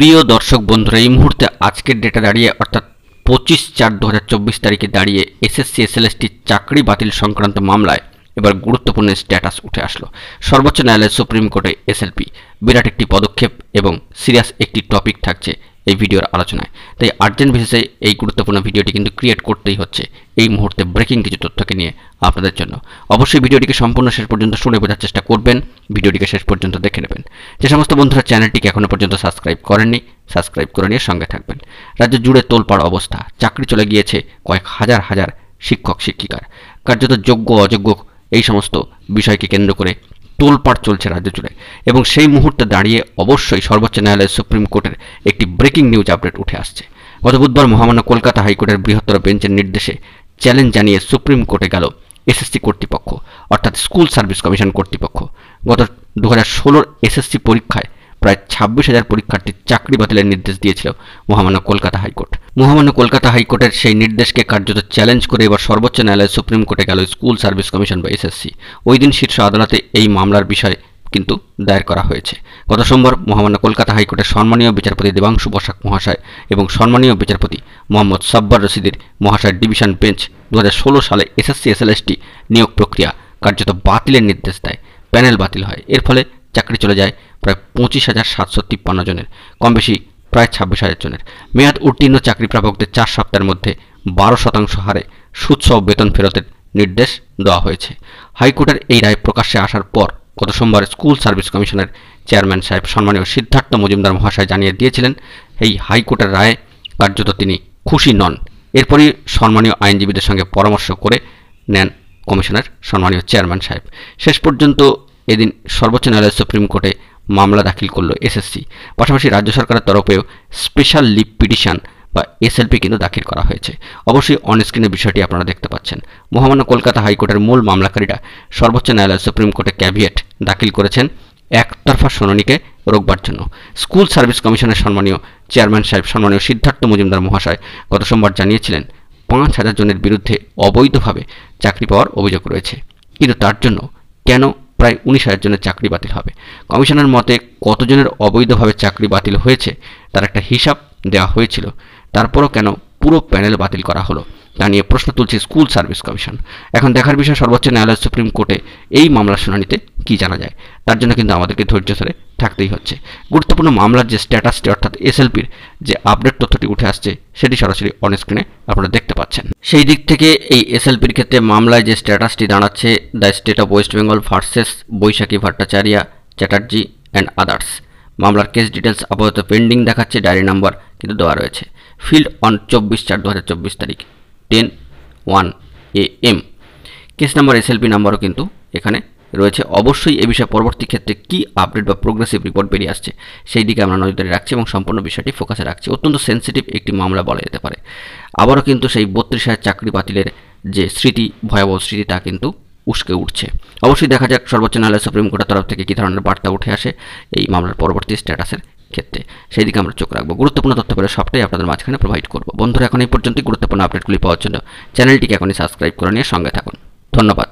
প্রিয় দর্শক বন্ধুরা, এই মুহূর্তে আজকের ডেটে দাঁড়িয়ে অর্থাৎ 25/4/2024 তারিখে দাঁড়িয়ে এসএসসি এসএলএসটি চাকরি বাতিল সংক্রান্ত মামলায় এবার গুরুত্বপূর্ণ স্ট্যাটাস উঠে আসলো। সর্বোচ্চ ন্যায়ালয় সুপ্রিম কোর্টে এসএলপি বিরাট একটি পদক্ষেপ এবং সিরিয়াস একটি টপিক থাকছে এই ভিডিওর আলোচনায়। তাই আর্জেন্ট বেসিসে এই গুরুত্বপূর্ণ ভিডিওটি কিন্তু ক্রিয়েট করতেই হচ্ছে এই মুহূর্তে ব্রেকিং কিছু তথ্যকে নিয়ে আপনাদের জন্য। অবশ্যই ভিডিওটিকে সম্পূর্ণ শেষ পর্যন্ত শুনে বোঝার চেষ্টা করবেন, ভিডিওটিকে শেষ পর্যন্ত দেখে নেবেন। যে সমস্ত বন্ধুরা চ্যানেলটিকে এখনও পর্যন্ত সাবস্ক্রাইব করেননি, সাবস্ক্রাইব করে নিয়ে সঙ্গে থাকবেন। রাজ্য জুড়ে তোলপাড় অবস্থা, চাকরি চলে গিয়েছে কয়েক হাজার হাজার শিক্ষক শিক্ষিকার। কার্যত যোগ্য অযোগ্য এই সমস্ত বিষয়কে কেন্দ্র করে তোলপাড় চলছে রাজ্য জুড়ে, এবং সেই মুহূর্তে দাঁড়িয়ে অবশ্যই সর্বোচ্চ ন্যায়ালয় সুপ্রিম কোর্টের একটি ব্রেকিং নিউজ আপডেট উঠে আসছে। গত বুধবার মহামান্য কলকাতা হাইকোর্টের বৃহত্তর বেঞ্চের নির্দেশে চ্যালেঞ্জ জানিয়ে সুপ্রিম কোর্টে গেল এসএসসি কর্তৃপক্ষ, অর্থাৎ স্কুল সার্ভিস কমিশন কর্তৃপক্ষ। গত 2016 এসএসসি পরীক্ষায় প্রায় 26,000 পরীক্ষার্থীর চাকরি বাতিলের নির্দেশ দিয়েছিল মহামান্য কলকাতা হাইকোর্ট। মহামান্য কলকাতা হাইকোর্টের সেই নির্দেশকে কার্যত চ্যালেঞ্জ করে এবার সর্বোচ্চ ন্যায়ালয় সুপ্রিম কোর্টে গেল স্কুল সার্ভিস কমিশন বা এসএসসি। ওই দিন শীর্ষ আদালতে এই মামলার বিষয়ে কিন্তু দায়ের করা হয়েছে। গত সোমবার মহামান্য কলকাতা হাইকোর্টের সম্মানীয় বিচারপতি দেবাংশু বসাক মহাশয় এবং সম্মানীয় বিচারপতি মোহাম্মদ সাব্বার রশিদের মহাশয়ের ডিভিশন বেঞ্চ 2016 সালে এসএসসি এসএলএসটি নিয়োগ প্রক্রিয়া কার্যত বাতিলের নির্দেশ দেয়। প্যানেল বাতিল হয়। এর ফলে চাকরি চলে যায় প্রায় 25,753 জনের, কম বেশি প্রায় 26,000 জনের। মেয়াদ উত্তীর্ণ চাকরি প্রাপকদের 4 সপ্তাহের মধ্যে 12% হারে সুদসহ বেতন ফেরতের নির্দেশ দেওয়া হয়েছে। হাইকোর্টের এই রায় প্রকাশ্যে আসার পর গত সোমবার স্কুল সার্ভিস কমিশনের চেয়ারম্যান সাহেব সম্মানীয় সিদ্ধার্থ মজুমদার মহাশয় জানিয়ে দিয়েছিলেন এই হাইকোর্টের রায়ে কার্যত তিনি খুশি নন। এরপরই সম্মানীয় আইনজীবীদের সঙ্গে পরামর্শ করে নেন কমিশনের সম্মানীয় চেয়ারম্যান সাহেব। শেষ পর্যন্ত এদিন সর্বোচ্চ ন্যায়ালয় সুপ্রিম কোর্টে মামলা দাখিল করল এসএসসি। পাশাপাশি রাজ্য সরকারের তরফেও স্পেশাল লিভ পিটিশন বা এসএলপি কিন্তু দাখিল করা হয়েছে। অবশ্যই অনস্ক্রিনে বিষয়টি আপনারা দেখতে পাচ্ছেন। মহামান্য কলকাতা হাইকোর্টের মূল মামলাকারীরা সর্বোচ্চ ন্যায়ালয় সুপ্রিম কোর্টে ক্যাভিয়েট দাখিল করেছেন একতরফা শুনানিকে রোকবার জন্য। স্কুল সার্ভিস কমিশনের সম্মানীয় চেয়ারম্যান সাহেব সম্মানীয় সিদ্ধার্থ মজুমদার মহাশয় গত সোমবার জানিয়েছিলেন 5,000 জনের বিরুদ্ধে অবৈধভাবে চাকরি পাওয়ার অভিযোগ রয়েছে, কিন্তু তার জন্য কেন প্রায় 19,000 জনের চাকরি বাতিল হবে? কমিশনের মতে কতজনের অবৈধভাবে চাকরি বাতিল হয়েছে তার একটা হিসাব দেওয়া হয়েছিল, তারপরও কেন পুরো প্যানেল বাতিল করা হলো তা নিয়ে প্রশ্ন তুলছে স্কুল সার্ভিস কমিশন। এখন দেখার বিষয় সর্বোচ্চ ন্যায়ালয় সুপ্রিম কোর্টে এই মামলার শুনানিতে কি জানা যায়। তার জন্য কিন্তু আমাদেরকে ধৈর্য ধরে থাকতেই হচ্ছে। গুরুত্বপূর্ণ মামলার যে স্ট্যাটাসটি অর্থাৎ এসএলপির যে আপডেট তথ্যটি উঠে আসছে সেটি সরাসরি অনস্ক্রিনে আপনারা দেখতে পাচ্ছেন। সেই দিক থেকে এই এসএলপির ক্ষেত্রে মামলায় যে স্ট্যাটাসটি দাঁড়াচ্ছে, the state of West Bengal versus Baishakhi Bhattacharya Chatterjee and others. মামলার কেস ডিটেলস আপাতত পেন্ডিং দেখাচ্ছে, ডায়েরি নাম্বার কিন্তু দেওয়া রয়েছে। ফিল্ড অন 24/4/2024 তারিখ 10:01 AM। কেস নাম্বার এসএলপি নাম্বারও কিন্তু এখানে রয়েছে। অবশ্যই এ বিষয়ে পরবর্তী ক্ষেত্রে কি আপডেট বা প্রোগ্রেসিভ রিপোর্ট বেরিয়ে আসছে সেই দিকে আমরা নজরদারি রাখছি এবং সম্পূর্ণ বিষয়টি ফোকাসে রাখছি। অত্যন্ত সেন্সিটিভ একটি মামলা বলা যেতে পারে। আবারও কিন্তু সেই 32,000 চাকরি বাতিলের যে স্মৃতি, ভয়াবহ স্মৃতি, তা কিন্তু উস্কে উঠছে। অবশ্যই দেখা যাক সর্বোচ্চ ন্যায়ালয় সুপ্রিম কোর্টের তরফ থেকে কী ধরনের বার্তা উঠে আসে এই মামলার পরবর্তী স্ট্যাটাসের ক্ষেত্রে, সেই দিকে আমরা চোখ রাখবো। গুরুত্বপূর্ণ তথ্য পেলে সবটাই আপনাদের মাঝখানে প্রোভাইড করবো। বন্ধুরা, এখন এই পর্যন্তই। গুরুত্বপূর্ণ আপডেটগুলি পাওয়ার জন্য চ্যানেলটিকে এখনই সাবস্ক্রাইব করে নিয়ে সঙ্গে থাকুন। ধন্যবাদ।